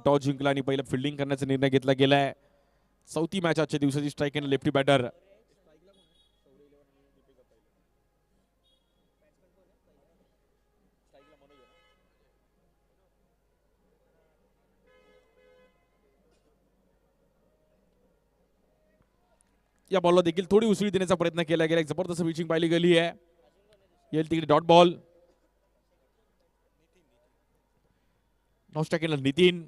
Toss जिंकला आणि पहिलं फिल्डिंग करण्याचा निर्णय घेतला गेलाय. चौथी मॅच आजच्या दिवसाची. Strike end lefty batter. या बॉलला देखील थोडी उसळी देण्याचा प्रयत्न केला गेला. एक जबरदस्त पिचिंग पाहिली गेली आहे. येईल तिकडे डॉट बॉल. नॉस्ट्राईक एंडला नितीन.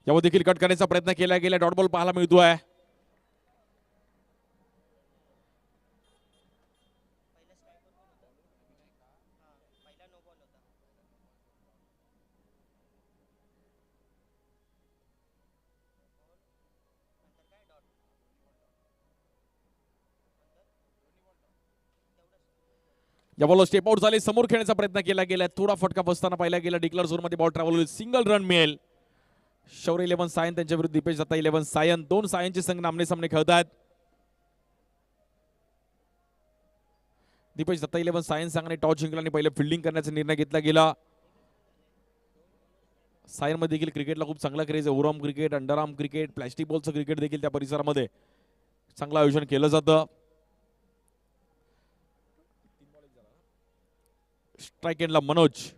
यावर देखील कट करण्याचा प्रयत्न केला गेला. डॉट बॉल पाहायला मिळतोय. या बॉल स्टेप आउट झाले. समोर खेळण्याचा प्रयत्न केला गेला. थोडा फटका बसताना पाहिला गेला. डिक्लेअर झोन मध्ये बॉल ट्रॅव्हल. सिंगल रन मिळेल. शौर्य 11 सायन त्यांच्या विरुद्ध दीपेश दत्ता 11 सायन. दोन सायनचे संघ आमने सामने खेळतात. दीपेश दत्ता 11 सायन संघाने टॉस जिंकला आणि पहिलं फिल्डिंग करण्याचा निर्णय घेतला गेला. सायन मध्ये देखील क्रिकेटला खूप चांगला क्रेज आहे. Overarm cricket, underarm cricket, plastic बॉलचं क्रिकेट देखील त्या परिसरामध्ये चांगलं आयोजन केलं जातं. स्ट्राईक एंडला मनोज.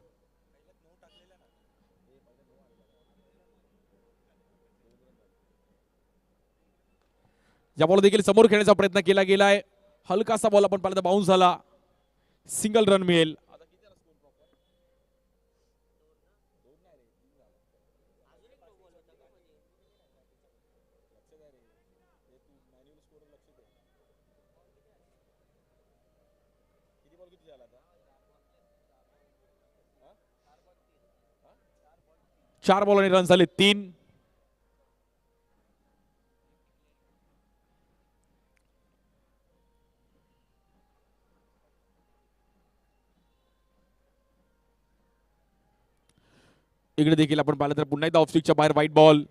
या बॉल देखील समोर खेळण्याचा प्रयत्न केला गेलाय. हलकासा बॉल आपण पाहिला तर बाउन्स झाला. सिंगल रन मिळेल. चार बॉल आणि रन झाले 3. इकडे देखील आपण पाहिलं तर पुन्हा एकदा ऑफ स्टिकच्या बाहेर व्हाईट बॉल.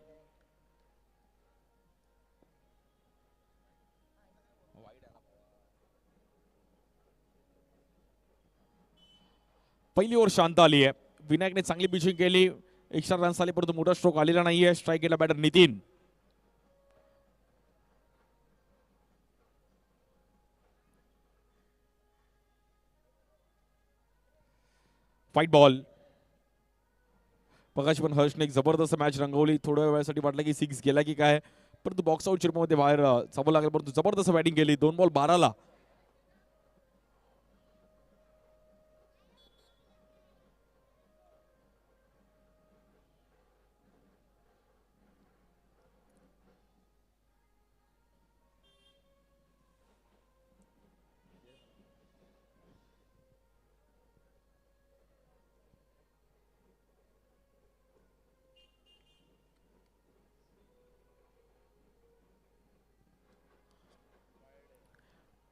पहिली ओव्हर शांत आली आहे. विनायकने चांगली पिचिंग केली. एक्स्ट्रा रन्स आले परंतु मोठा स्ट्रोक आलेला नाहीये. स्ट्राईक केला बॅटर नितीन. White ball. मगाशी पण हर्षने एक जबरदस्त मॅच रंगवली. थोड्या वेळासाठी वाटलं की 6 गेला की काय, परंतु बॉक्स आउट चिरमध्ये बाहेर चावं लागलं. परंतु जबरदस्त बॅटिंग केली. 2 बॉल 12ला.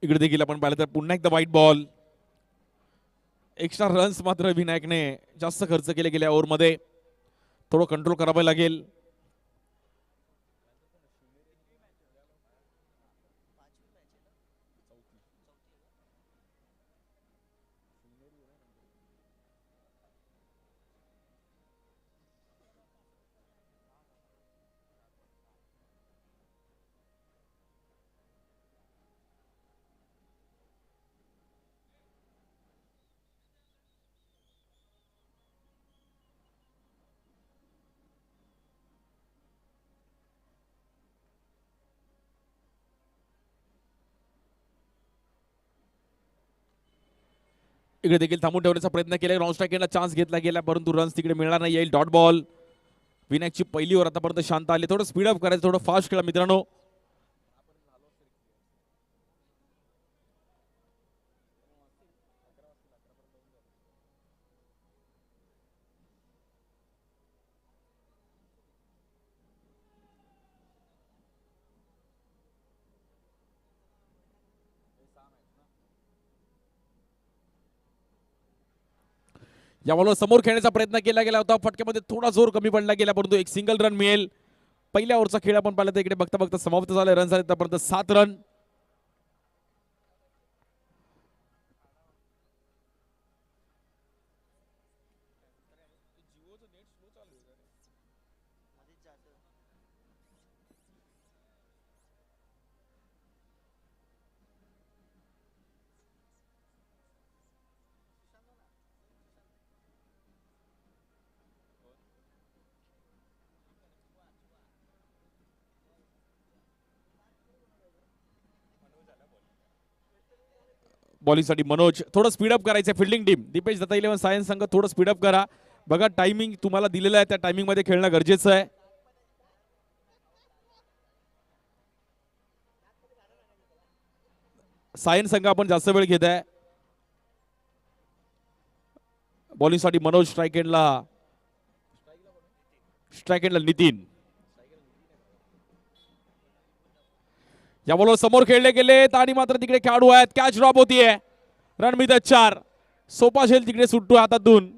इकडे देखील आपण पाहिलं तर पुन्हा एकदा व्हाईट बॉल. एक्स्ट्रा रन्स मात्र विनायकने जास्त खर्च केले गेल्या ओव्हरमध्ये. थोडं कंट्रोल करावं लागेल. इकडे देखील थांबून ठेवण्याचा प्रयत्न केला. नॉन स्ट्राईक एंडला चान्स घेतला गेला परंतु रन्स तिकडे मिळणार नाही. येईल डॉट बॉल. विनायकची पहिली ओव्हर आतापर्यंत शांत आली. थोडं स्पीड अप करायचं. थोडं फास्ट खेळा मित्रांनो. या बॉलवर समोर खेळण्याचा प्रयत्न केला गेला होता. फटक्यामध्ये थोडा जोर कमी पडला गेला परंतु एक सिंगल रन मिळेल. पहिल्या ओव्हरचा खेळ आपण पाहिला तर इकडे बघता बघता समाप्त झाला. रन झाले आतापर्यंत 7 रन. बॉलिंगसाठी मनोज. थोडं स्पीडअप करायचं fielding team. Dipesh Datta 11 science संघ थोडं स्पीडअप करा. बघा टायमिंग तुम्हाला दिलेलं आहे त्या टायमिंग मध्ये खेळणं गरजेचं आहे. सायन्स संघ आपण जास्त वेळ घेत आहे. बॉलिंगसाठी मनोज. स्ट्राईक एंडला नितीन. या बॉलवर समोर खेळले गेलेत आणि मात्र तिकडे खेळाडू आहेत. कॅच ड्रॉप होतीये. रन मिळतात 4. सोपा झेल तिकडे सुटतो हातातून.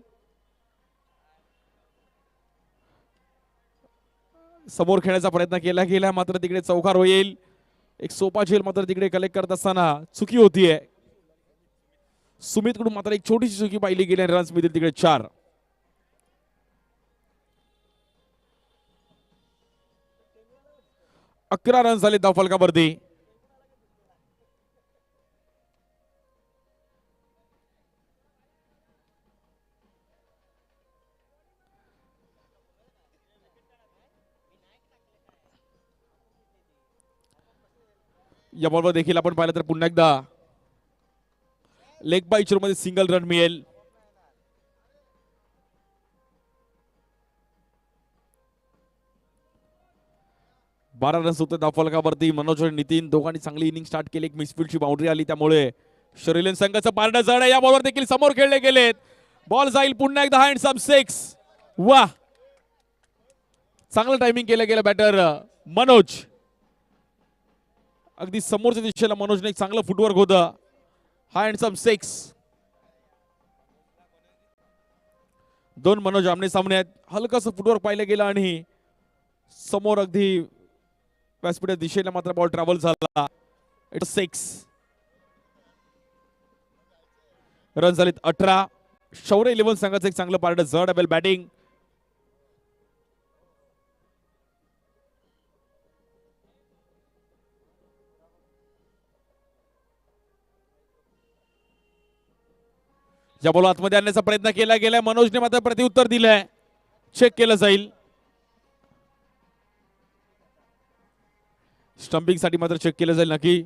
समोर खेळण्याचा प्रयत्न केला गेला मात्र तिकडे चौकार होईल. एक सोपा झेल मात्र तिकडे कलेक्ट करत असताना चुकी होतीये. सुमित कडून मात्र एक छोटीशी चुकी पाहिली गेली. रन्स मिळतील तिकडे 4. अकरा रन झाले धावफलकावरती. या बॉलवर देखील आपण पाहिलं तर पुन्हा एकदा लेग बाय मध्ये सिंगल रन मिळेल. बारा रन्स होते धावफलकावरती. मनोज आणि नितीन दोघांनी चांगली इनिंग स्टार्ट केली. एक मिसफील्डची बाउंड्री आली त्यामुळे शरीलन संघाचं पारडं जड आहे. या बॉलवर देखील समोर खेळले गेलेत. बॉल जाईल पुन्हा एकदा हँडसम 6. वा, चांगलं टायमिंग केलं गेलं बॅटर मनोज. अगदी समोरच्या दिशेला मनोजने एक चांगलं फुटवर्क होतं. हँडसम 6. 2 मनोज आमने सामने आहेत. हलकस फुटवर्क पाहिलं गेलं आणि समोर अगदी व्यासपीठा दिशेला मात्र बॉल ट्रॅव्हल झाला. इट्स 6. रन झालेत 18. शौर्य 11 संघाचं एक चांगलं पार्ट जड अबेल बॅटिंग. या बॉल आतमध्ये आणण्याचा प्रयत्न केला गेलाय. मनोजने मात्र प्रतिउत्तर दिलंय. चेक केलं जाईल. स्टंपिंग साठी मात्र चेक केलं जाईल नक्की.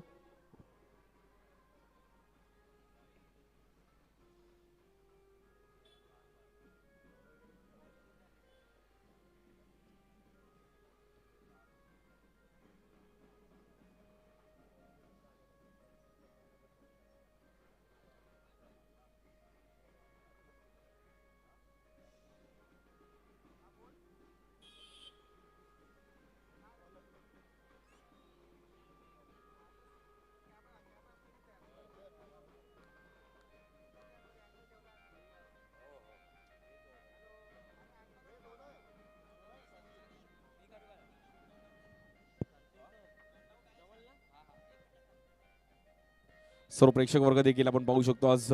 सर्व प्रेक्षक वर्ग देखील आपण पाहू शकतो आज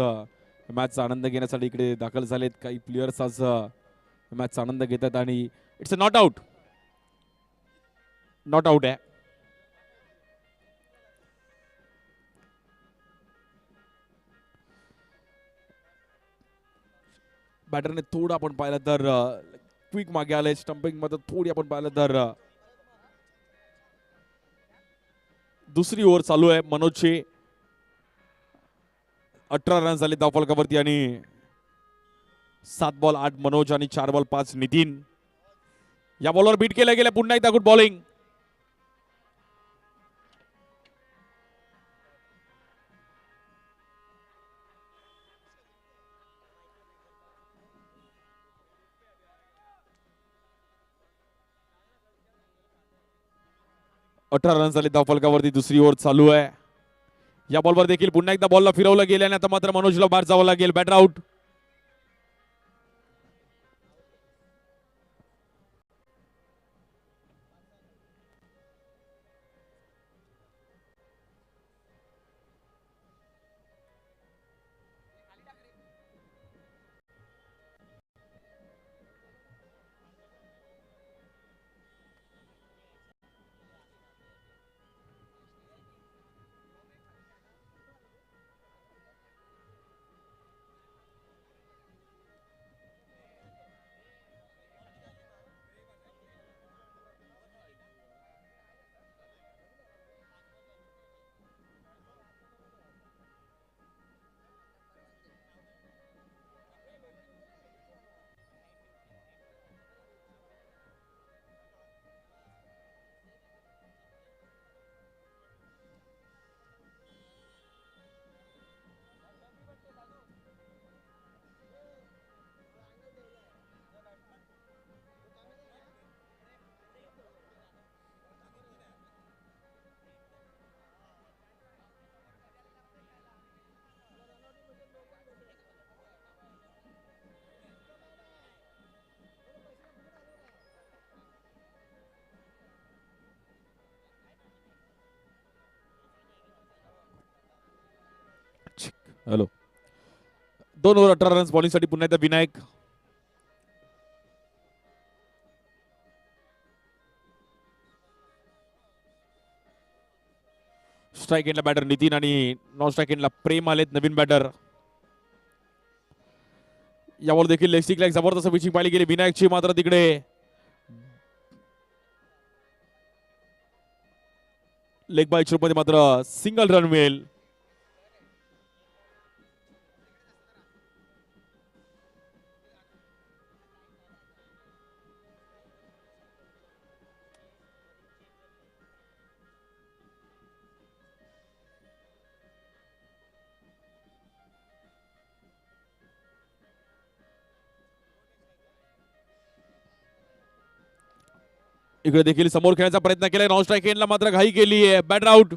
मॅचचा आनंद घेण्यासाठी इकडे दाखल झालेत. काही प्लेयर्स आज मॅचचा आनंद घेतात आणि it's a not out. Not out आहे. बॅटरने थोडं आपण पाहिलं तर क्विक मागे आले. स्टंपिंग मध्ये थोडी आपण पाहिलं तर दुसरी ओव्हर चालू आहे मनोजची. 18 रन झाले धावफलकावरती आणि 7 बॉल 8 मनोज आणि 4 बॉल 5 नितीन. या बॉलवर बीट केलं गेलं. पुन्हा एकदा गुड बॉलिंग. अठरा रन झाले धावफलकावरती. दुसरी ओव्हर चालू आहे. या बॉलवर देखील पुन्हा एकदा बॉलला फिरवलं गेलं आणि आता मात्र मनोजला बाहेर जावं लागेल. Batter out. Hello 2 over 18 runs बॉलिंगसाठी पुन्हा एकदा विनायक. स्ट्राईक एंडला बॅटर नितीन आणि नॉन स्ट्राईक एंडला प्रेम आलेत नवीन बॅटर. यावर देखील लेग जबरदस्त पिचिंग पाहिली गेली विनायकची, मात्र तिकडे लेग बाय मध्ये मात्र सिंगल रन मिळेल. इकडे देखील समोर खेळण्याचा प्रयत्न केलाय, नॉन स्ट्राईक एंडला मात्र घाई केली आहे, batter out.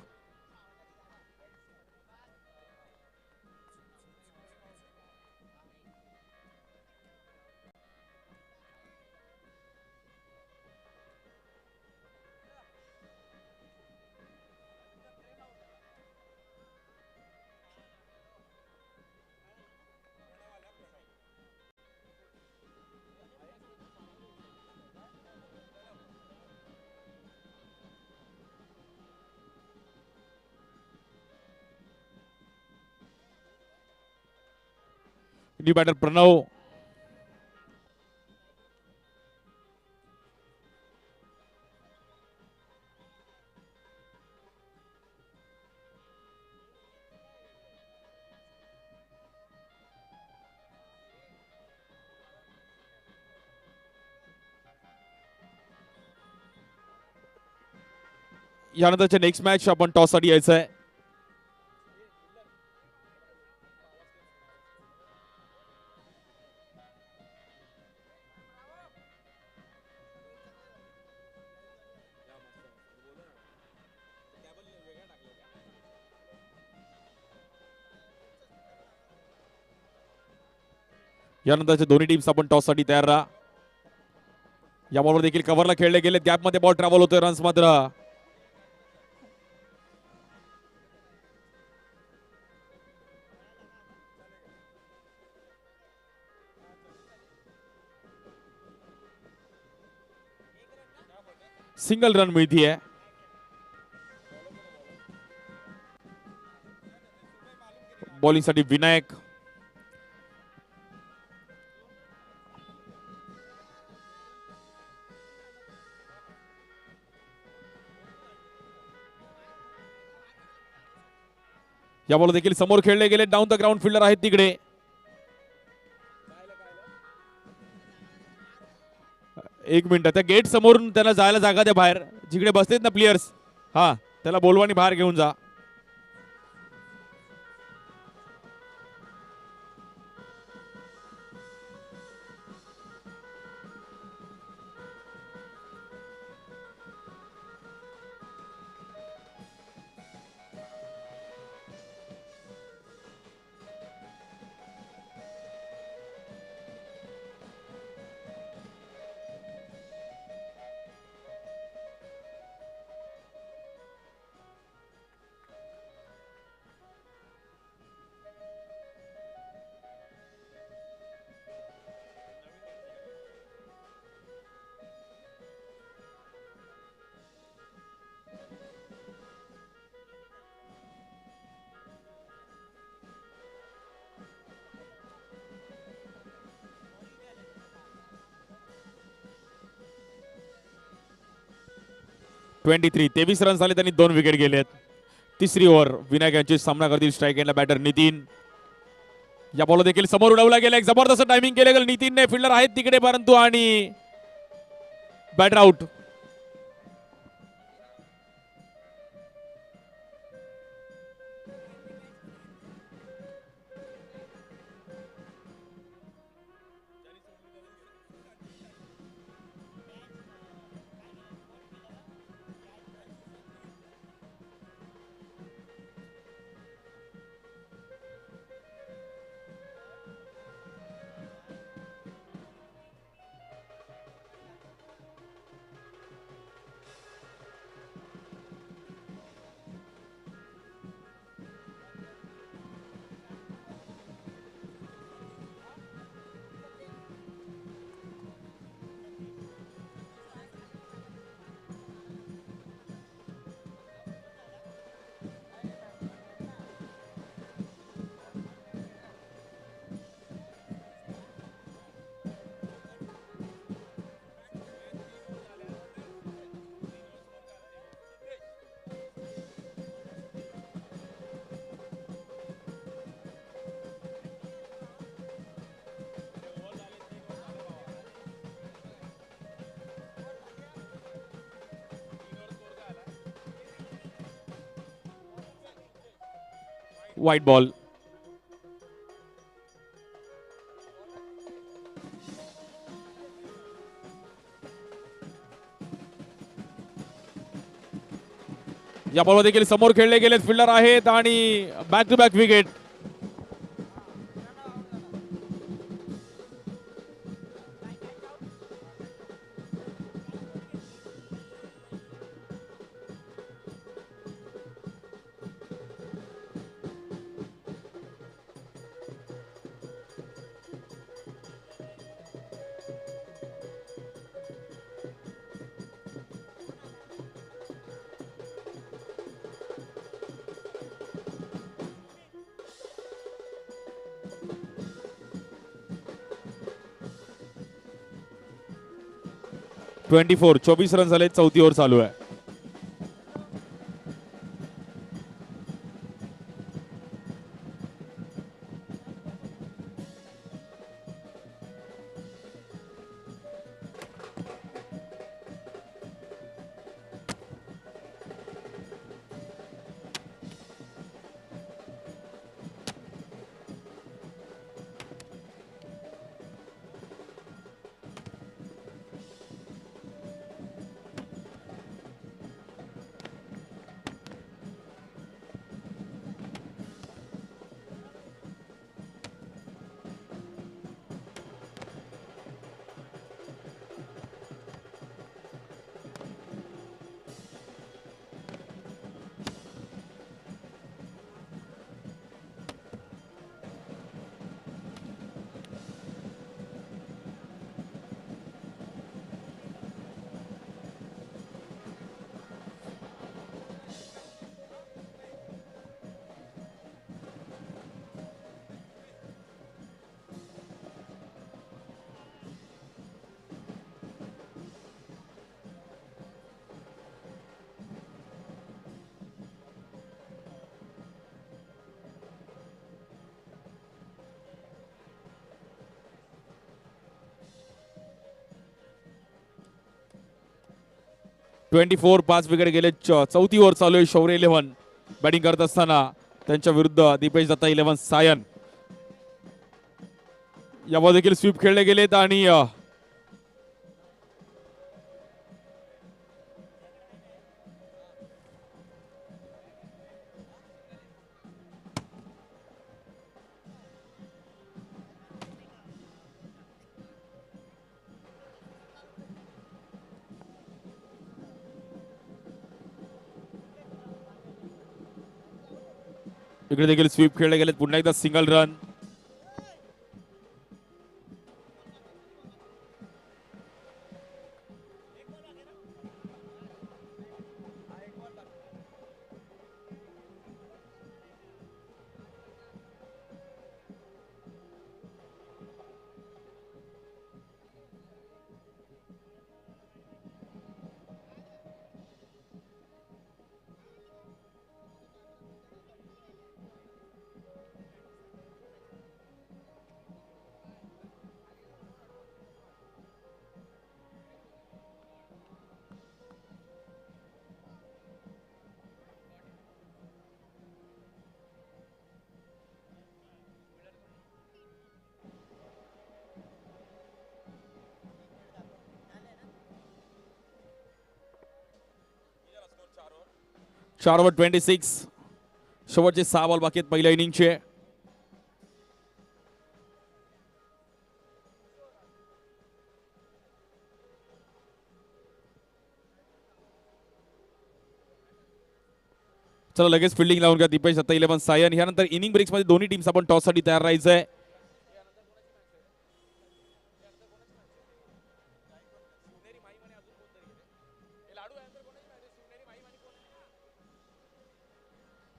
New batter Pranav. यानंतरचे नेक्स्ट मॅच आपण टॉस साठी यायचं आहे. यानंतरचे दोन्ही टीम्स आपण टॉस साठी तयार राहा. या बॉलवर देखील कव्हरला खेळले गेले, गॅपमध्ये बॉल ट्रॅव्हल होतोय, रन्स मात्र सिंगल रन मिळतीये. बॉलिंग साठी विनायक. या बॉल देखील समोर खेळले गेले, डाऊन द ग्राउंड फिल्डर आहेत तिकडे. एक मिनिट, त्या गेट समोरून त्याला जायला जागा द्या बाहेर, जिकडे बसलेत ना प्लेयर्स. हा, त्याला बोलवा आणि बाहेर घेऊन जा. (23) 23 रन झाले, त्यांनी 2 विकेट गेलेत. तिसरी ओव्हर विनायक यांची सामना करतील. स्ट्राईक एंडला बॅटर नितीन. या बॉल देखील समोर उडवला गेला, एक जबरदस्त टायमिंग केले गेलं नितीनने, फिल्डर आहेत तिकडे परंतु आणि बॅटर आउट. White ball. या बॉल देखील समोर खेळले गेलेत फिल्डर आहेत आणि back to back wicket. Twenty 24 run झाले. चौथी ओव्हर चालू आहे. ट्वेंटी 5 विकेट गेले. चौथी ओव्हर चालू आहे. शौर्य 11 बॅटिंग करत असताना त्यांच्या विरुद्ध दीपेश दत्ता 11 सायन. यावर देखील स्वीप खेळले गेलेत आणि इकडे देखील स्वीप खेळले गेलेत. पुन्हा एकदा सिंगल रन. चार ओव्हर 26. शेवटचे 6 बॉल बाकी आहेत पहिल्या इनिंगचे. चला लगेच फिल्डिंग लावून घ्या दीपेश दत्ता 11 सायन. यानंतर इनिंग ब्रेक्स मध्ये दोन्ही टीम्स आपण टॉस साठी तयार राहायचंय.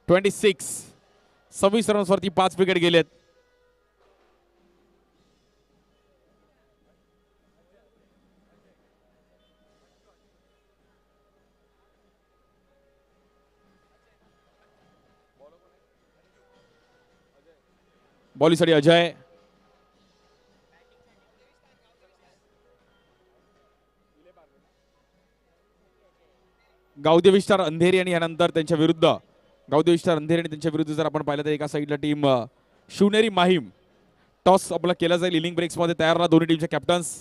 ट्वेंटी 26 रन्स वरती 5 विकेट गेलेत. बॉलिंगसाठी अजय. गावदेवी स्टार अंधेरी आणि यानंतर त्यांच्या विरुद्ध गावदेवीच्या रणधीर आणि त्यांच्या विरुद्ध जर आपण पाहिलं तर एका साईडला टीम शिवनेरी माहीम. टॉस आपला केला जाईल. इनिंग ब्रेक्स मध्ये तयार राहा दोन्ही टीमचे कॅप्टन्स.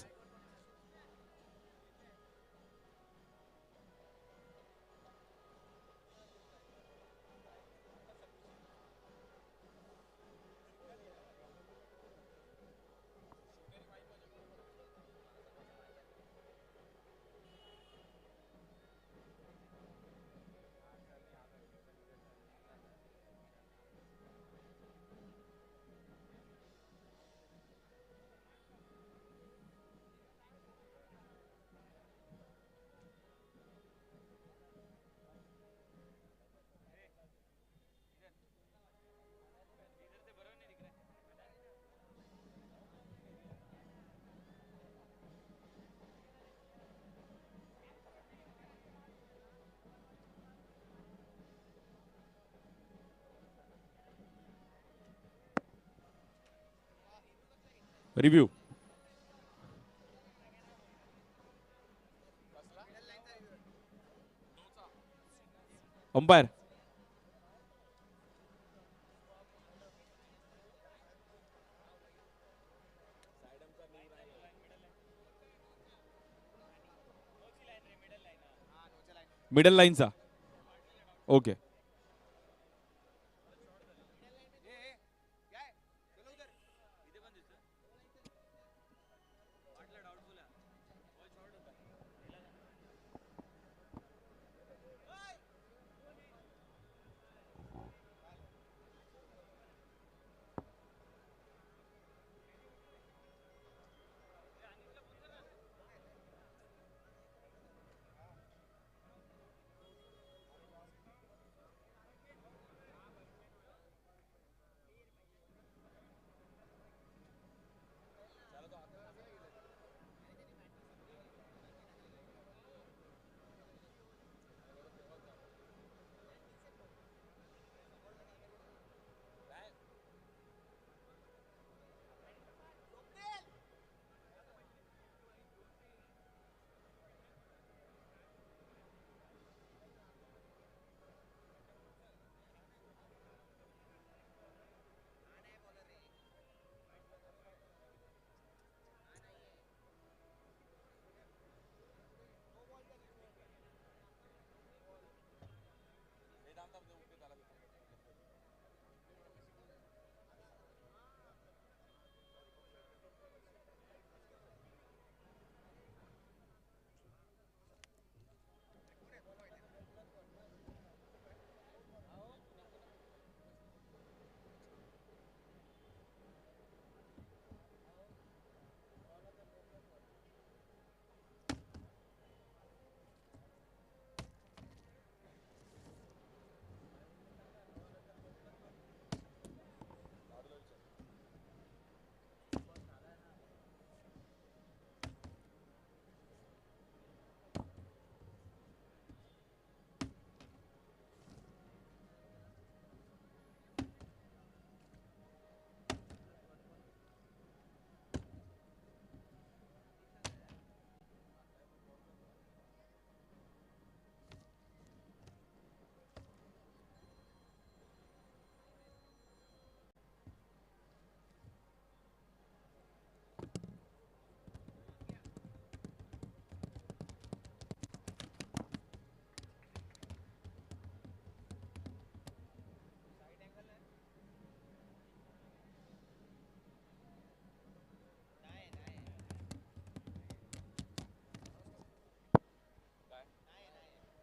रिव्ह्यू. अंपायर. मिडल लाईनचा. Okay.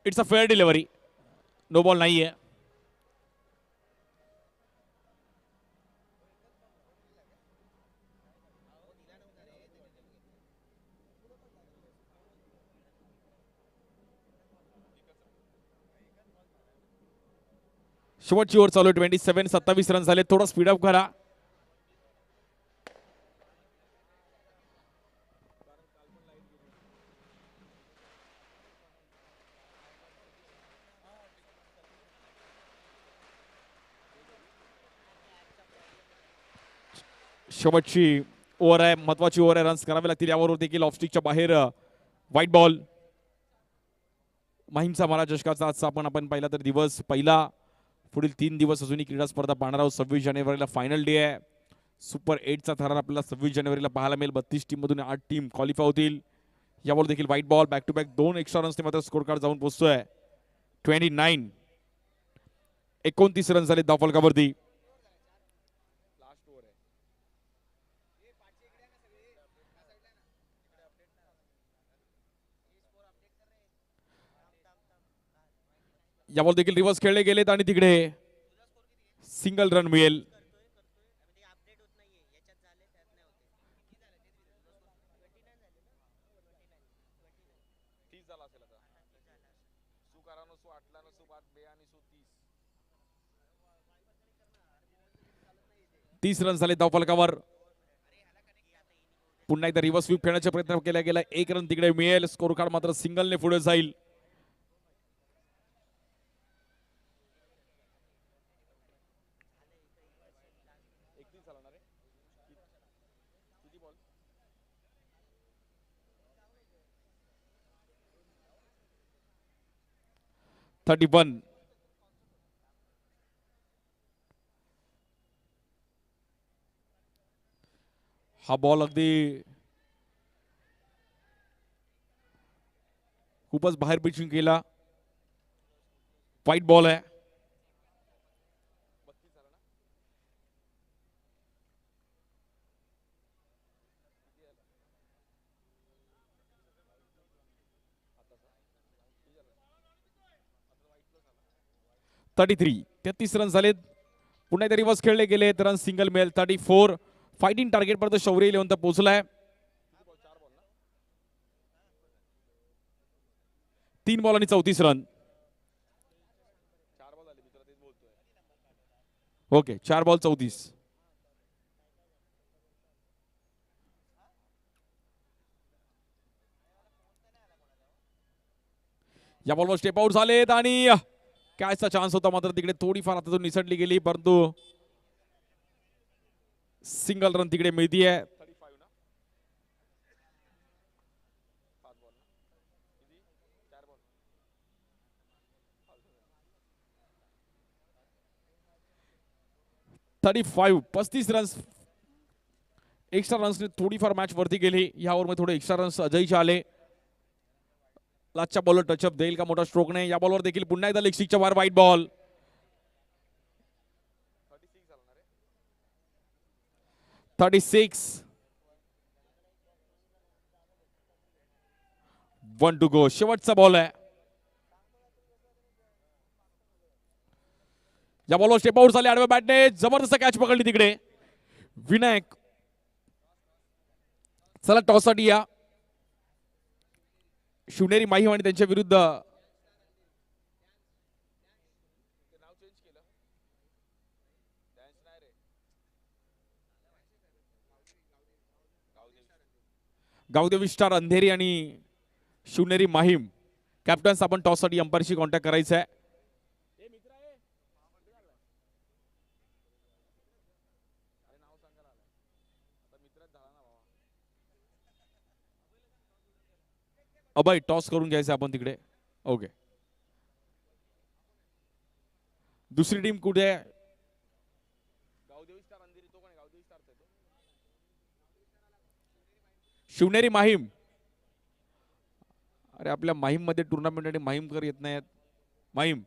It's a fair delivery. No ball नाहीये. शेवटची ओव्हर चालू आहे. 27 रन झाले. थोडा स्पीडअप करा. शेवटची ओव्हर आहे. महत्वाची ओव्हर आहे. रन्स करावे लागतील यावर देखील ऑफस्टिकच्या बाहेर व्हाईट बॉल. माहीमचा मारा चषकाचा आजचा आपण पाहिला तर दिवस पहिला पुढील 3 दिवस अजूनही क्रीडा स्पर्धा पाहणार आहोत. 26 जानेवारीला फायनल डे आहे. सुपर 8चा थरार आपल्याला 26 जानेवारीला पाहायला मिळेल. 32 टीम मधून 8 टीम क्वालिफाय होतील. यावर देखील white ball back to back 2 extra रन्सने मात्र स्कोर कार्ड जाऊन पोहोचतोय. 29 रन झाले धावफलकावरती. यावर देखील रिव्हर्स खेळले गेलेत आणि तिकडे सिंगल रन मिळेल. तीस रन झाले धावफलकावर. पुन्हा एकदा रिव्हर्स स्वीप खेळण्याचा प्रयत्न केला गेला. 1 रन तिकडे मिळेल. स्कोर कार्ड मात्र सिंगलने पुढे जाईल. Thirty one. हा बॉल अगदी खूपच बाहेर पिचिंग केला. व्हाईट बॉल आहे. .33 33 रन झालेत. पुन्हा एकदा रिव्हर्स खेळले गेले. रन सिंगल मिळेल. 34 फायटिंग टार्गेट पर्यंत शौर्य इलेव्हन पोहोचलाय. 3 बॉल आणि 34 रन. Okay 4 ball 34. या बॉलवर स्टेप आउट झालेत आणि कॅचचा चान्स होता मात्र तिकडे थोडीफार आता निसटली गेली. परंतु सिंगल रन तिकडे मिळतीये. पस्तीस रन्स. एक्स्ट्रा रन्सने थोडीफार मॅच वरती गेली. या ओव्हरमध्ये थोडे एक्स्ट्रा रन्स अजयचे आले. लास्टच्या बॉलवर टचअप देईल का मोठा स्ट्रोक नाही. या बॉलवर देखील पुन्हा एकदा लेग स्टिकच्या वर व्हाईट बॉल. 36. 1 to go. शेवटचा बॉल आहे. या बॉलवर स्टेप आउट झाले. आडव्या बॅटने जबरदस्त कॅच पकडली तिकडे विनायक. चला टॉस साठी या. शिवनेरी माहीम आणि त्यांच्या विरुद्ध गावदेवी स्टार अंधेरी आणि शिवनेरी माहीम. कॅप्टन्स आपण टॉस साठी अंपायरशी कॉन्टॅक्ट करायचा आहे. अभय टॉस करून घ्यायचं आपण तिकडे. ओके दुसरी टीम कुठे आहे. शिवनेरी माहीम. अरे आपल्या माहीम मध्ये टुर्नामेंट आणि माहीमकर येत नाहीत. माहीम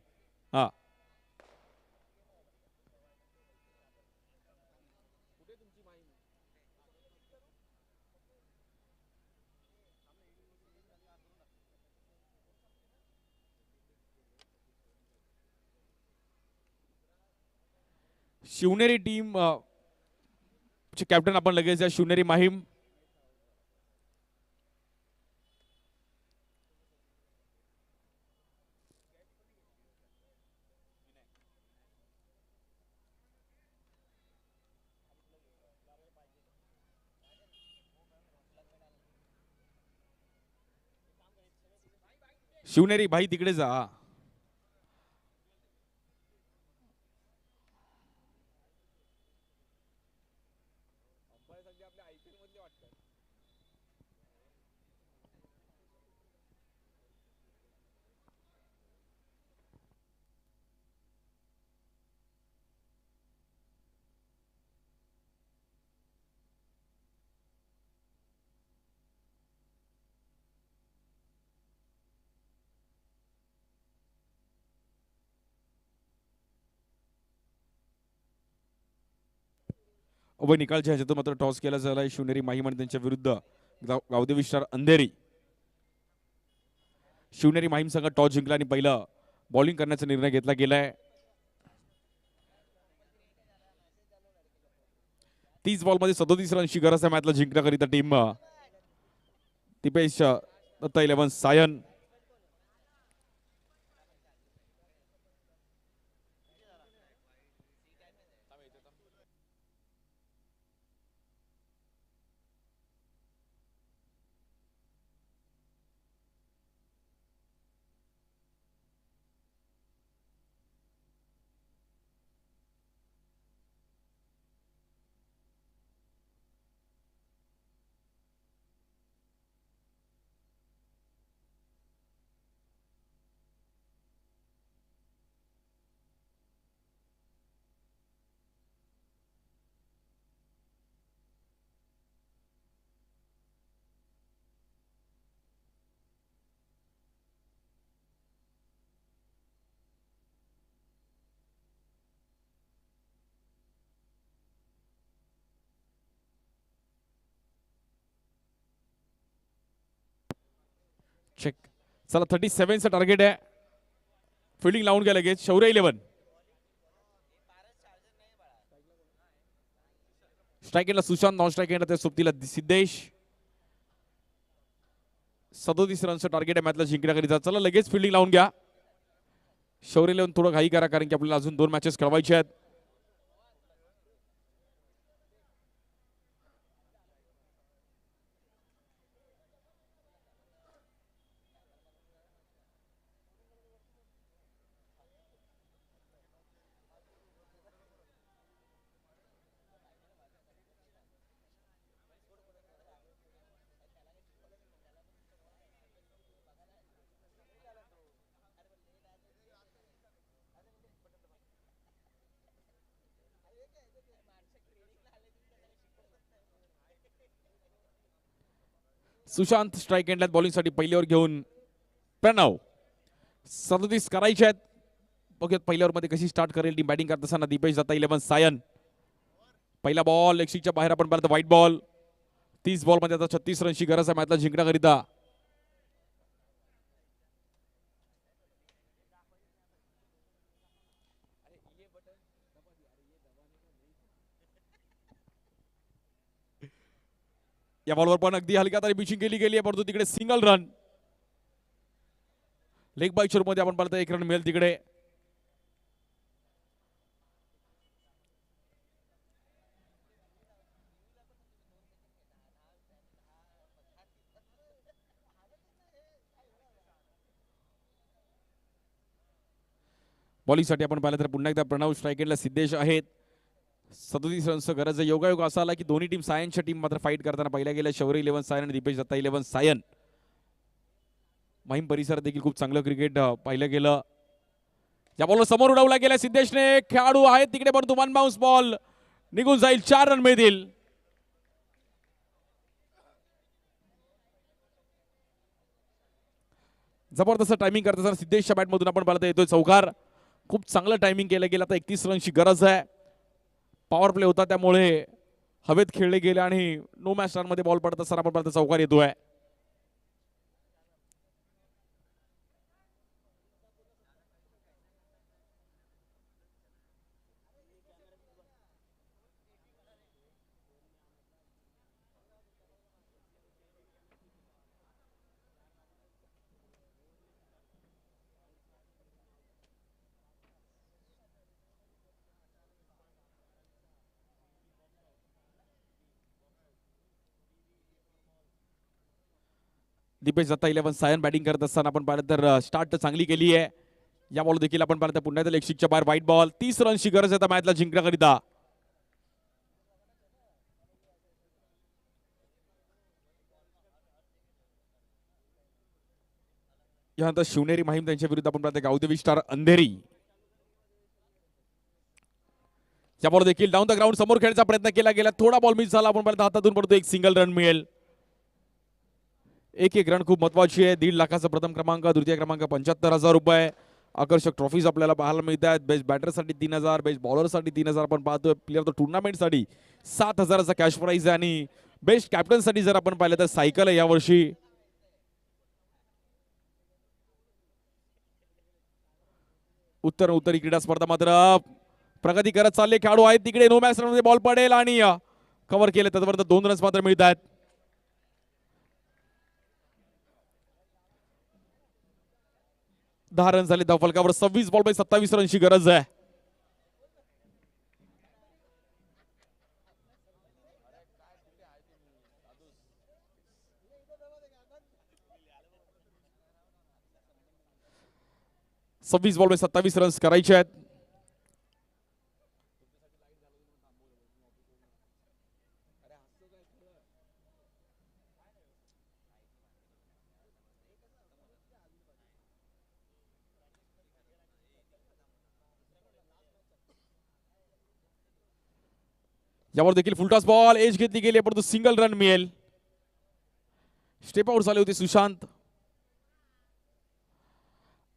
हा शिवनेरी टीम कॅप्टन आपण लगेच आहे. शिवनेरी माहीम. शिवनेरी भाई तिकडे जा. व निकालच्या ह्याच्यातून मात्र टॉस केला झालाय शिवनेरी माहीम आणि त्यांच्या विरुद्ध गावदेवी स्टार अंधेरी. शिवनेरी माहीम संघ टॉस जिंकला आणि पहिला बॉलिंग करण्याचा निर्णय घेतला गेलाय. 30 बॉलमध्ये 37 रनची गरज आहे मॅचला जिंकण्याकरिता टीम दिपेश दत्ता 11 सायन. चेक. चला 37 चं टार्गेट आहे. फिल्डिंग लावून घ्या लगेच. शौर्य 11 स्ट्राइक एंडला सुशांत, नॉन स्ट्राइक एंडला त्या सोबतीला सिद्धेश. 37 रनचं टार्गेट आहे मॅचला जिंकण्याकरिता. चला लगेच फिल्डिंग लावून घ्या. शौर्य 11 थोडं घाई करा कारण की आपल्याला अजून 2 मॅचेस खेळवायचे आहेत. सुशांत स्ट्राइक एंडला बॉलिंगसाठी पहिल्यावर घेऊन प्रणव. 37 करायचे आहेत. बघूयात पहिल्या मध्ये कशी स्टार्ट करेल टीम. बॅटिंग करत असताना दिपेश दत्ता 11 सायन. पहिला बॉल लेगशीच्या बाहेर आपण पाहतो व्हाईट बॉल. 30 बॉल मध्ये आता 36 रनची गरज आहे मॅचला जिंकण्याकरिता. या बॉलवर पण अगदी हलक्या तरी पिचिंग केली गेली आहे परंतु तिकडे सिंगल रन. लेग बाय मध्ये आपण पाहतो 1 रन मिळेल तिकडे. बॉलिंगसाठी आपण पाहिलं तर पुन्हा एकदा प्रणव स्ट्राइक एंडला सिद्धेश आहेत. 37 रनचं गरज आहे. योगायोग असा आला की दोन्ही टीम सायनच्या टीम मात्र फाईट करताना पहिल्या गेल्या शौर्य 11 सायन आणि दिपेश दत्ता 11 सायन. माहीम परिसरात देखील खूप चांगलं क्रिकेट पाहिलं गेलं. या बॉलवर समोर उडवला गेला सिद्धेशने. खेळाडू आहेत तिकडे परंतु 1 बाउन्स बॉल निघून जाईल. 4 रन मिळतील. जबरदस्त टायमिंग करत असताना सिद्धेशच्या बॅटमधून आपण पाहता येतोय चौकार. खूप चांगलं टायमिंग केलं गेलं. आता 31 रनची गरज आहे. पॉवर प्ले होता त्यामुळे हवेत खेळले गेले आणि नो मॅच रन मध्ये बॉल पडत असताना आपण पाहता चौकार येतोय. दिपेश दत्ता 11 सायन बॅटिंग करत असताना आपण पाहिलं तर स्टार्ट चांगली केली आहे. या बॉल देखील आपण पाहिलं तर पुन्हा एकदा लेगशिकच्या बाहेर व्हाईट बॉल. 30 रनची गरज आहे मॅचला जिंकण्याकरिता. यानंतर शिवनेरी माहीम त्यांच्या विरुद्ध आपण पाहतो गावदेवी स्टार अंधेरी. या बॉल देखील डाऊन द ग्राउंड समोर खेळण्याचा प्रयत्न केला गेला. थोडा बॉल मिस झाला. आपण पाहिलं हातातून पडतो. एक सिंगल रन मिळेल. एक रन खूप महत्वाची आहे. 1.5 लाखाचा प्रथम क्रमांक, द्वितीय क्रमांक 75,000 रुपये. आकर्षक ट्रॉफीज आपल्याला पाहायला मिळतात. बेस्ट बॅटरसाठी 3,000, बेस्ट बॉलरसाठी 3,000 आपण पाहतोय. प्लेअर ऑफ द टुर्नामेंटसाठी 7,000चा कॅश प्राइज आहे आणि बेस्ट कॅप्टनसाठी जर आपण पाहिलं तर सायकल आहे यावर्षी. उत्तरी क्रीडा स्पर्धा मात्र प्रगती करत चालले खेळाडू आहेत तिकडे. नो मॅच मध्ये बॉल पडेल आणि कव्हर केले तोपर्यंत 2 रन्स मात्र मिळतात. 10 रन झाले धावफलकावर. 26 बॉल 27 रनची गरज आहे. सव्वीस बॉल 27 रन्स करायचे आहेत. यावर देखील फुलटॉस बॉल एज घेतली गेली परंतु सिंगल रन मिळेल. स्टेप आउट झाले होते सुशांत.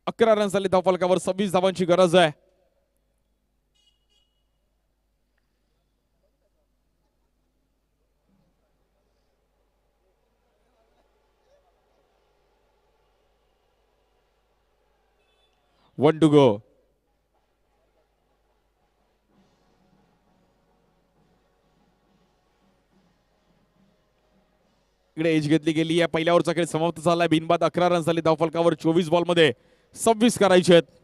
11 रन झाले धावफलकावर. 26 धावांची गरज आहे. One to go. इकडे एज घेतली गेली आहे. पहिल्या ओव्हरचा खेळ समाप्त झालाय. बिनबाद 11 रन झाले धावफलकावर. 24 बॉल मध्ये 26 करायचे आहेत.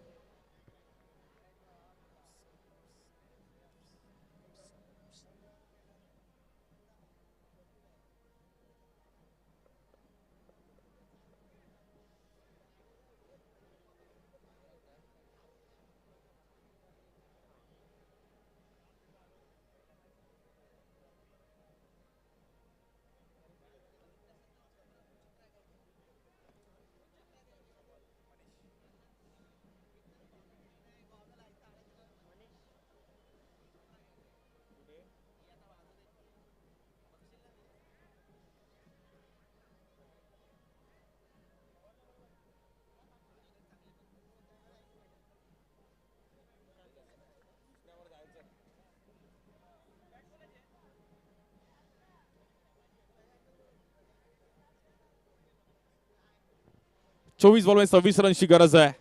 चोवीस बॉल 26 रनची गरज आहे.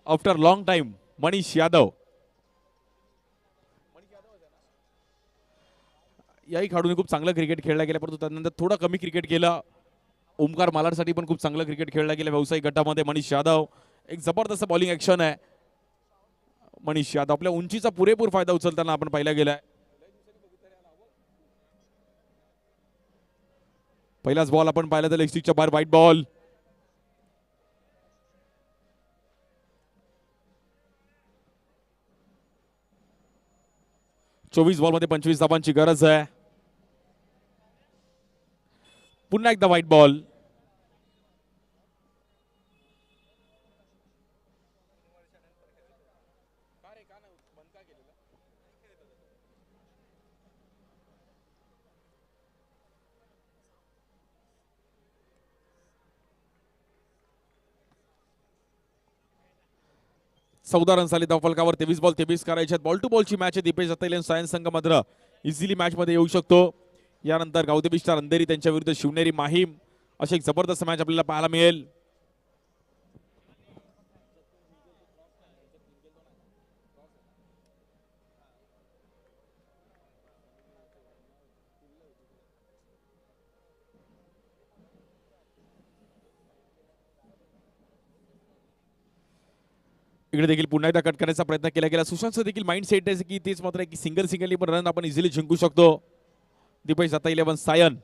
After long time Manish Yadav. याही खेळाडूने खूप चांगलं क्रिकेट खेळला गेला परंतु त्यानंतर थोडं कमी क्रिकेट केलं. ओमकार मालाडसाठी पण खूप चांगलं क्रिकेट खेळला गेलं व्यावसायिक गटामध्ये. मनीष यादव एक जबरदस्त बॉलिंग ऍक्शन आहे. मनीष यादव आपल्या उंचीचा पुरेपूर फायदा उचलताना आपण पाहिला गेलाय. पहिलाच बॉल आपण पाहिला तर लेग स्टिकच्या बाहेर व्हाईट बॉल. चोवीस बॉल मध्ये 25 धावांची गरज आहे. पुन्हा एकदा व्हाईट बॉल. चौदा रन झाले धावफलकावर. 23 बॉल 23 करायचे. बॉल टू बॉलची मॅच आहे. दीपेश दत्ता सायन्स संघ मात्र इझिली मॅच मध्ये येऊ शकतो. यानंतर गावदेवी स्टार अंधेरी त्यांच्या विरुद्ध शिवनेरी माहीम अशी एक जबरदस्त मॅच आपल्याला पाहायला मिळेल. इकडे देखील पुन्हा एकदा कट करण्याचा प्रयत्न केला गेला. सुशांतचं देखील माइंड सेट आहे की तेच मात्र की सिंगली पण रन आपण इझिली जिंकू शकतो. दीपेश दत्ता 11 सायन.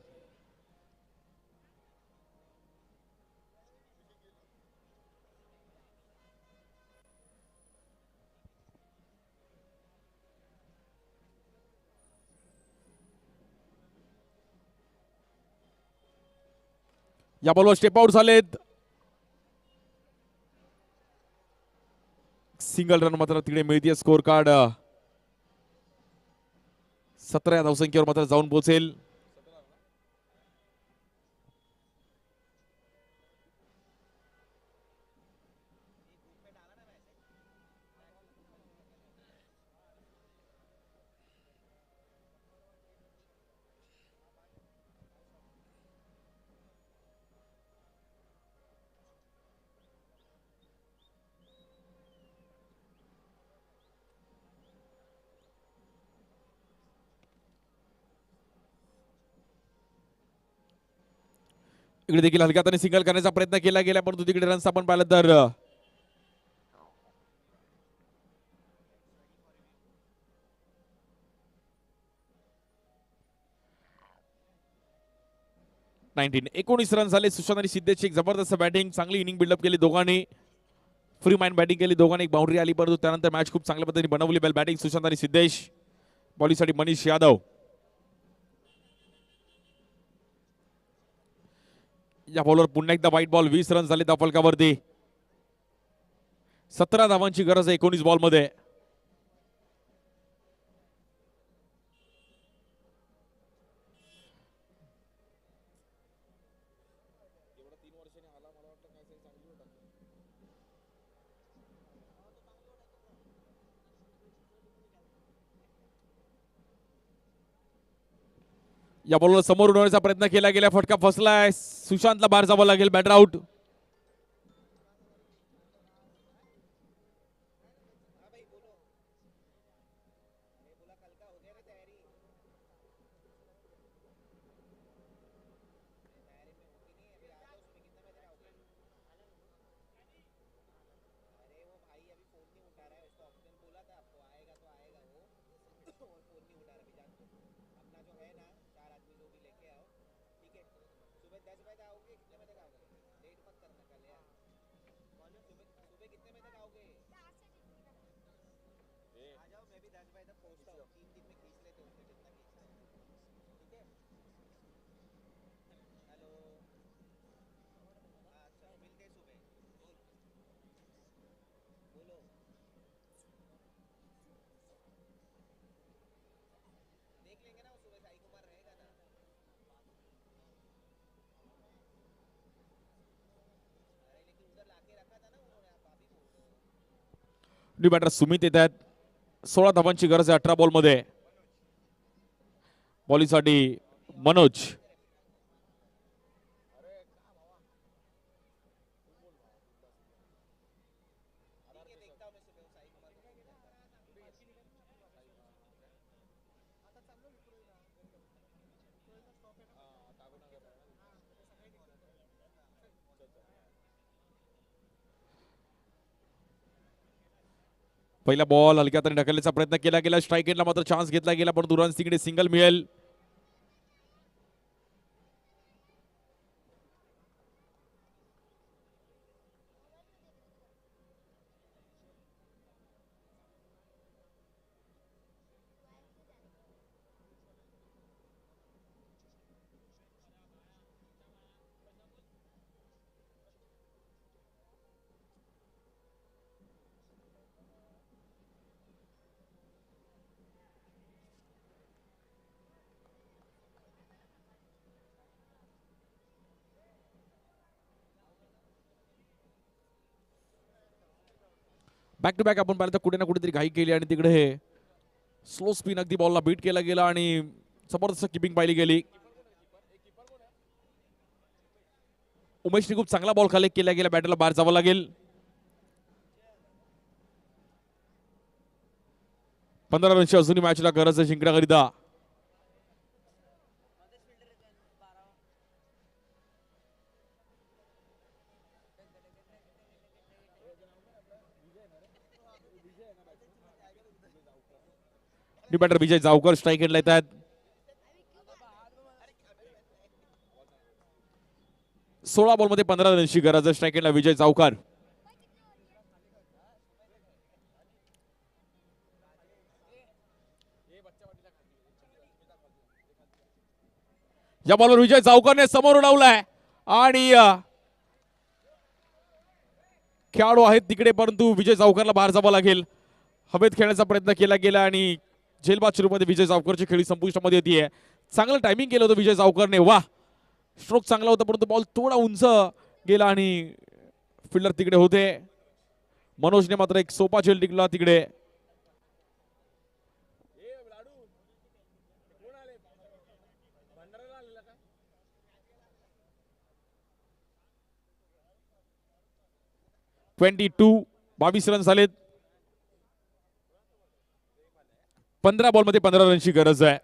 या बॉलवर स्टेप आउट झालेत. सिंगल रन मात्र तिकडे मिळते. स्कोर कार्ड 17 धावसंख्येवर मात्र जाऊन पोहोचेल. इकडे देखील हलक्या हाताने सिंगल करण्याचा प्रयत्न केला गेला, परंतु तिकडे रन्स आपण पाहिलं तर 19 रन झाले. सुशांत आणि सिद्धेशची एक जबरदस्त बॅटिंग, चांगली इनिंग बिल्डअप केली दोघांनी, फ्री माइंड बॅटिंग केली दोघांनी, एक बाउंड्री आली, परंतु त्यानंतर मॅच खूप चांगल्या पद्धतीने बनवली. बेल बॅटिंग सुशांत आणि सिद्धेश, बॉलिंगसाठी मनीष यादव. या बॉलवर पुन्हा एकदा व्हाईट बॉल. 20 रन झाले त्या फलकावरती. 17 धावांची गरज आहे 19 बॉल मध्ये. या बॉलवर समोर उडवण्याचा प्रयत्न केला गेला, फटका फसलाय. सुशांतला बाहेर जावं लागेल, batter out. New batter Sumit येत आहेत. 16 धावांची गरज आहे 18 बॉल मध्ये. बॉलिंगसाठी मनोज. पहिला बॉल हलक्या हाताने ढकलण्याचा प्रयत्न केला गेला, स्ट्राईक एंडला मात्र चान्स घेतला गेला, परंतु रन्स तिकडे सिंगल मिळेल. बॅक टू बॅक आपण पाहिलं तर कुठे ना कुठेतरी घाई केली आणि तिकडे हे स्लो स्पिन अगदी बॉलला बीट केला गेला आणि जबरदस्त किपिंग पाहिली गेली. उमेशने खूप चांगला बॉल कलेक्ट केला गेला, बॅटरला बाहेर जावं लागेल. 15 रनची अजूनही मॅचला गरज आहे जिंकण्याकरिता. बॅटर विजय जावकर स्ट्राईक एंडला येत आहेत. 16 बॉल मध्ये 15 रनची गरज आहे. स्ट्राईक एंडला विजय जावकर. या बॉलवर विजय जावकरने समोर उडवलाय आणि खेळाडू आहेत तिकडे, परंतु विजय जावकरला बाहेर जावं लागेल. हवेत खेळण्याचा प्रयत्न केला गेला आणि झेलबाद सुरूमध्ये विजय जावकरची खेळी संपुष्टामध्ये येते. चांगलं टायमिंग केलं होतं विजय जावकरने. वा, स्ट्रोक चांगला होता, परंतु बॉल थोडा उंच गेला आणि फिल्डर तिकडे होते. मनोजने मात्र एक सोपा झेल टिकला तिकडे. (22) 22 रन झालेत. 15 बॉल मध्ये 15 रनची गरज आहे.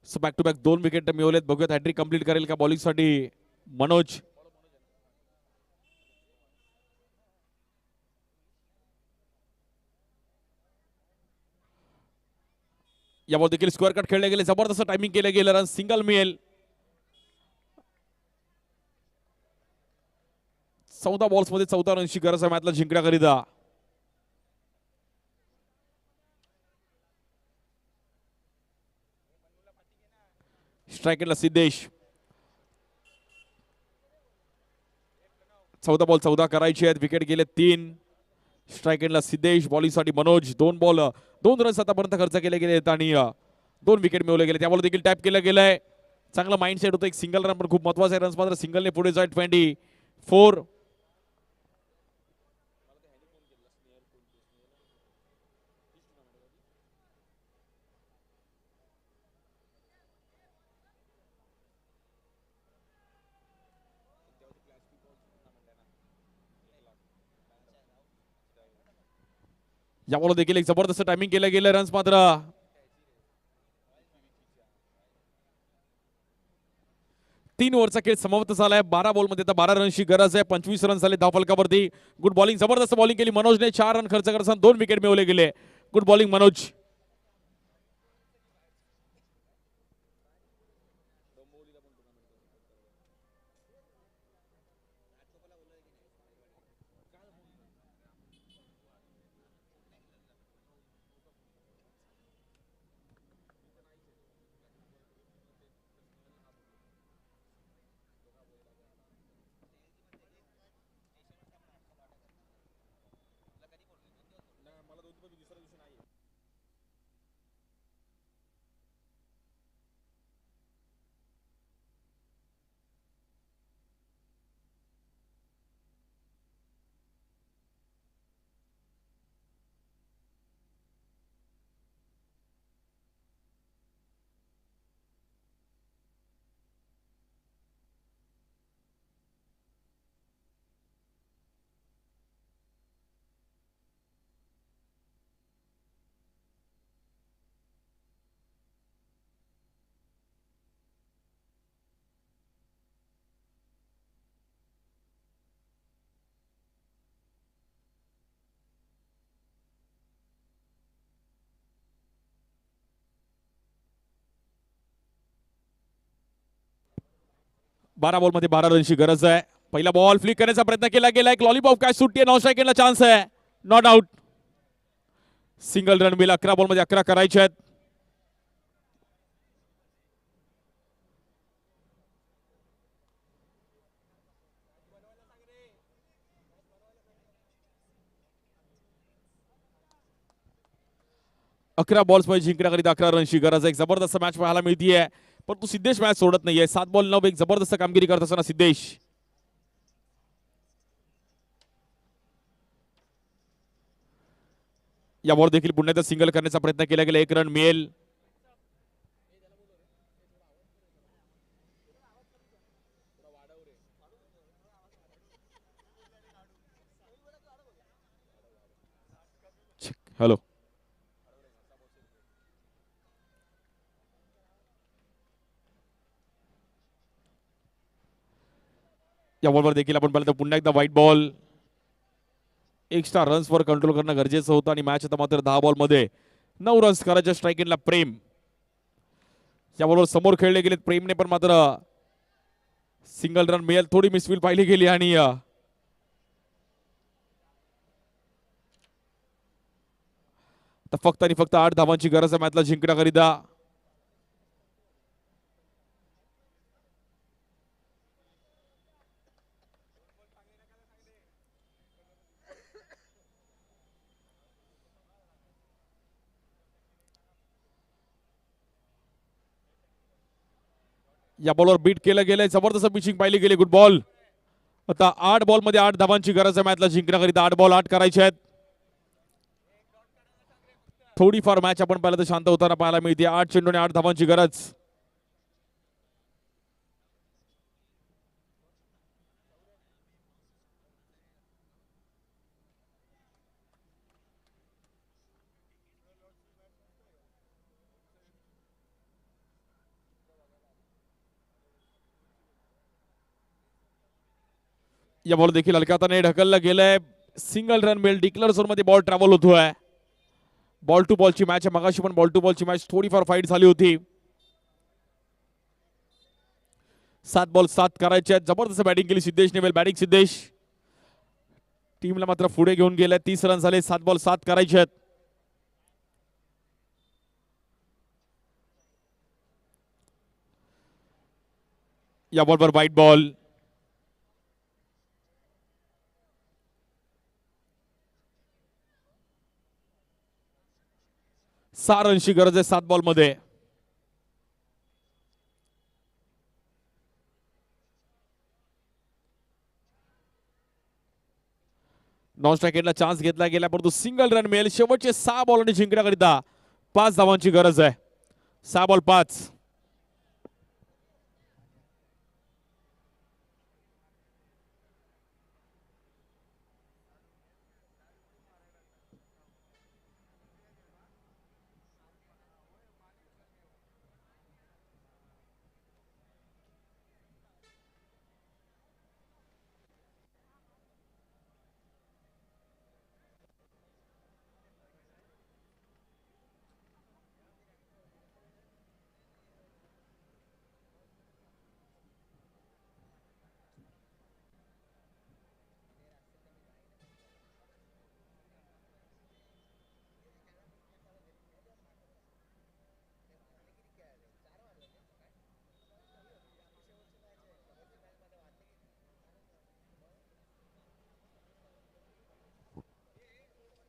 So back to back 2 wicket मिळवलेत. बघूयात हॅट्रिक कंप्लीट करेल का बॉलिंगसाठी मनोज. यावर देखील स्क्वेअर कट खेळले गेले. जबरदस्त टायमिंग केलं गेलं. रन सिंगल मिळेल. 14 बॉल्स मध्ये 14 रनची गरज आहे मॅचला जिंकण्याकरिता. स्ट्रायकेटला सिद्धेश. 14 बॉल 14 करायचे आहेत. विकेट गेले 3. स्ट्रायकेटला सिद्धेश. बॉलिंगसाठी मनोज. 2 बॉल 2 रन्स आतापर्यंत खर्च केले गेले आहेत आणि 2 विकेट मिळवले गेले. त्यामुळे देखील टॅप केलं गेलंय. चांगला माइंडसेट होतं. एक सिंगल रन पण खूप महत्वाचा आहे. रन्स मात्र सिंगलने पुढे जाईल. 24. यामुळे देखील एक जबरदस्त टायमिंग केलं गेलं. रन्स मात्र 3 ओव्हरचा खेळ समाप्त झालाय. 12 बॉलमध्ये आता 12 रनची गरज आहे. 25 रन झाले धावफलकावरती. Good bowling. जबरदस्त बॉलिंग केली मनोजने. 4 रन खर्च करताना 2 विकेट मिळवले गेले. Good bowling Manoj. बारा बॉल मध्ये 12 रनची गरज आहे. पहिला बॉल फ्लिक करण्याचा प्रयत्न केला गेला. एक लॉलीपॉप काय सुट्टी. नॉन स्ट्रायकेटला चान्स आहे. Not out. सिंगल रन मिळेल. 11 बॉल मध्ये 11 करायचे आहेत. अकरा बॉल्स मध्ये जिंकण्याकरिता 11 रनची गरज आहे. एक जबरदस्त मॅच पाहायला मिळतीये. परंतु सिद्धेश मॅच सोडत नाहीये. 7 बॉल 9 एक जबरदस्त कामगिरी करत असताना सिद्धेश. या बॉल देखील पुन्हा एकदा सिंगल करण्याचा प्रयत्न केला गेला. 1 रन मिळेल. हॅलो. या बॉलवर देखील आपण पाहिलं तर पुन्हा एकदा व्हाईट बॉल. एक्स्ट्रा रन्सवर कंट्रोल करणं गरजेचं होतं आणि मॅच आता मात्र 10 बॉल मध्ये 9 रन्स करायच्या. स्ट्रायकिंगला प्रेम. या बॉलवर समोर खेळले गेलेत. प्रेमने पण मात्र सिंगल रन मिळेल. थोडी मिसफील पाहिली गेली आणि फक्त आणि फक्त 8 धावांची गरज आहे मॅचला जिंकण्याकरिता. या बॉलवर बीट केलं गेलंय. जबरदस्त पिचिंग पाहिली गेली. Good ball. आता 8 बॉल मध्ये 8 धावांची गरज आहे मॅचला जिंकण्याकरिता. 8 बॉल 8 करायचे आहेत. थोडीफार मॅच आपण पाहिलं तर शांत होताना पाहायला मिळते. 8 चेंडूने 8 धावांची गरज. या बॉल देखील हलक्या हाताने ढकललं गेलंय. सिंगल रन मिळेल. डिक्लेअर झोन मध्ये बॉल ट्रॅव्हल होतोय. बॉल टू बॉलची मॅच आहे. मगाशी पण बॉल टू बॉलची मॅच थोडीफार फाईट झाली होती. 7 बॉल 7 करायचे आहेत. जबरदस्त बॅटिंग केली सिद्धेशने. वेल बॅटिंग सिद्धेश. टीमला मात्र पुढे घेऊन गेलाय. 30 रन झाले. 7 बॉल 7 करायचे आहेत. या बॉलवर वाईट बॉल. 6 रनची गरज आहे 7 बॉल मध्ये. नॉन स्ट्रायकेटला चान्स घेतला गेला परंतु सिंगल रन मिळेल. शेवटचे 6 बॉल जिंकण्याकरिता 5 धावांची गरज आहे. 6 बॉल 5.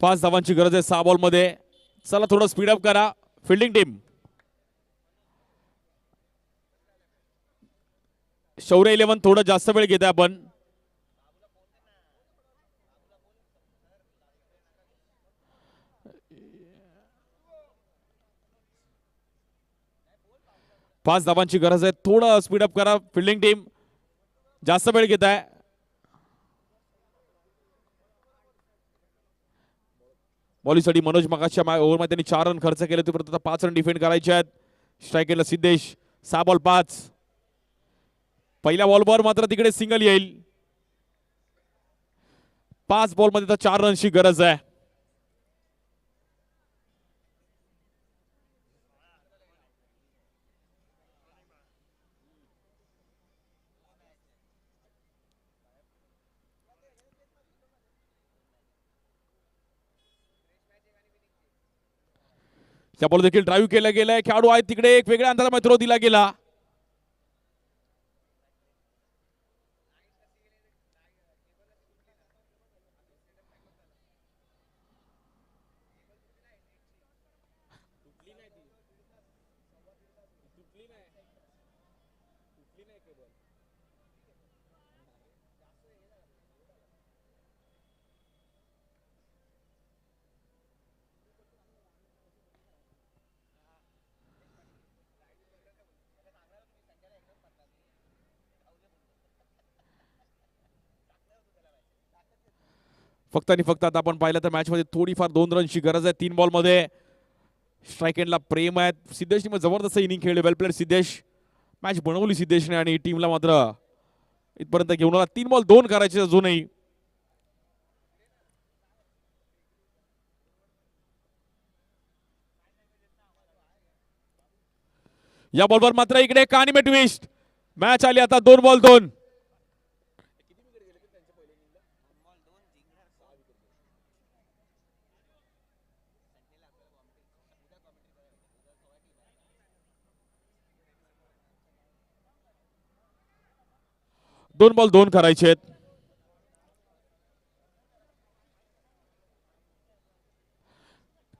पाच धावांची गरज आहे 6 बॉल मध्ये. चला थोडं स्पीडअप करा फिल्डिंग टीम. शौर्य 11 थोडं जास्त वेळ घेते आपण. पाच धावांची गरज आहे. थोडं स्पीडअप करा फिल्डिंग टीम. जास्त वेळ घेत आहे. बॉलिंगसाठी मनोज मगाच्या ओव्हरमध्ये त्यांनी 4 रन खर्च केले होते परंतु 5 रन डिफेंड करायचे आहेत. स्ट्रायकेटला सिद्धेश. 6 बॉल 5. पहिल्या बॉलवर मात्र तिकडे सिंगल येईल. 5 बॉल मध्ये 4 रनची गरज आहे. त्या बॉल देखील ड्राईव्ह केला गेलाय. खेळाडू आहेत तिकडे. एक वेगळ्या अंतरामध्ये थ्रो दिला गेला. फक्त आणि फक्त आता आपण पाहिलं तर मॅच मध्ये थोडीफार 2 रनची गरज आहे 3 बॉल मध्ये. स्ट्राईक एंडला प्रेम आहे. सिद्धेशने जबरदस्त इनिंग खेळली. वेल प्लेड सिद्धेश. मॅच बनवली सिद्धेशने आणि टीमला मात्र इथपर्यंत घेऊन आला. 3 बॉल 2 करायचे अजूनही. या बॉलवर मात्र इकडे कहाणी में ट्विस्ट. मॅच आली आता 2 बॉल 2. दोन बॉल 2 करायचे आहेत.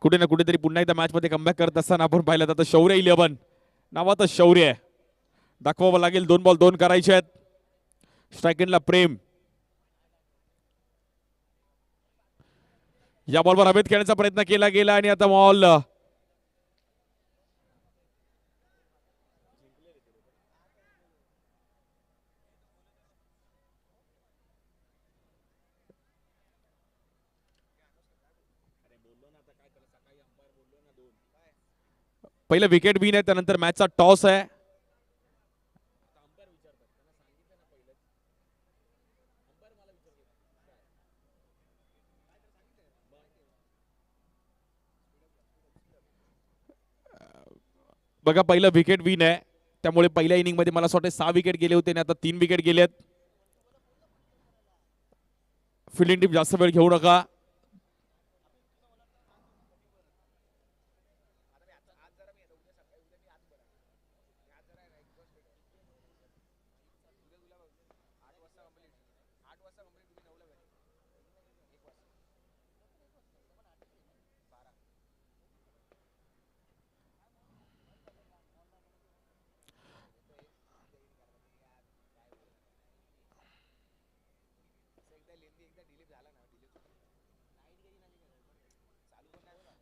कुठे ना कुठेतरी पुन्हा एकदा मॅच मध्ये कमबॅक करत असताना आपण पाहिलं तर शौर्य 11 नावाचं शौर्य आहे. दाखवावं लागेल. 2 बॉल 2 करायचे आहेत. स्ट्रायकेंडला प्रेम. या बॉलवर हवेत खेळण्याचा प्रयत्न केला गेला आणि आता बॉल पहिलं विकेट विन आहे. त्यानंतर मॅचचा टॉस आहे. बघा पहिलं विकेट विन आहे, त्यामुळे पहिल्या इनिंग मध्ये मला असं वाटतं 6 विकेट गेले होते आणि आता 3 विकेट गेलेत. फिल्डिंग टीम जास्त वेळ घेऊ नका.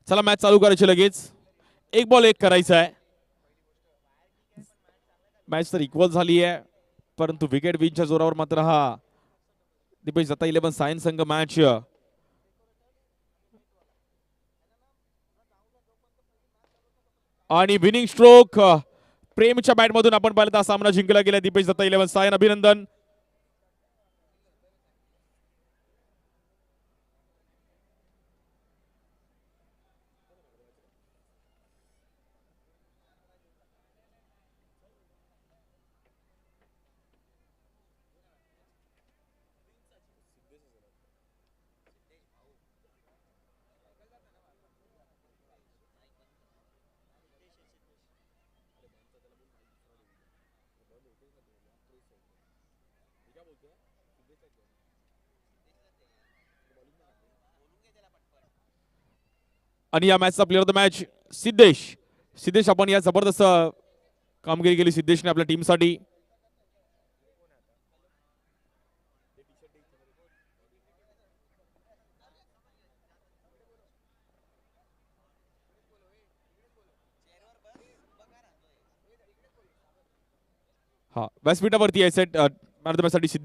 चला मॅच चालू करायची लगेच. 1 बॉल 1 करायचा आहे. मॅच तर इक्वल झाली आहे, परंतु विकेट विनच्या जोरावर मात्र हा दीपेश दत्ता 11 सायन्स संघ मॅच आणि विनिंग स्ट्रोक प्रेमच्या बॅट मधून आपण पाहिलं तर सामना जिंकला गेला. दीपेश दत्ता 11 सायन, अभिनंदन. आणि या मॅचचा player of the match Siddhesh. Siddhesh, आपण या जबरदस्त कामगिरी केली सिद्धेशने आपल्या टीमसाठी. हा व्यासपीठावरती आहे set man of the match साठी सिद्धेश.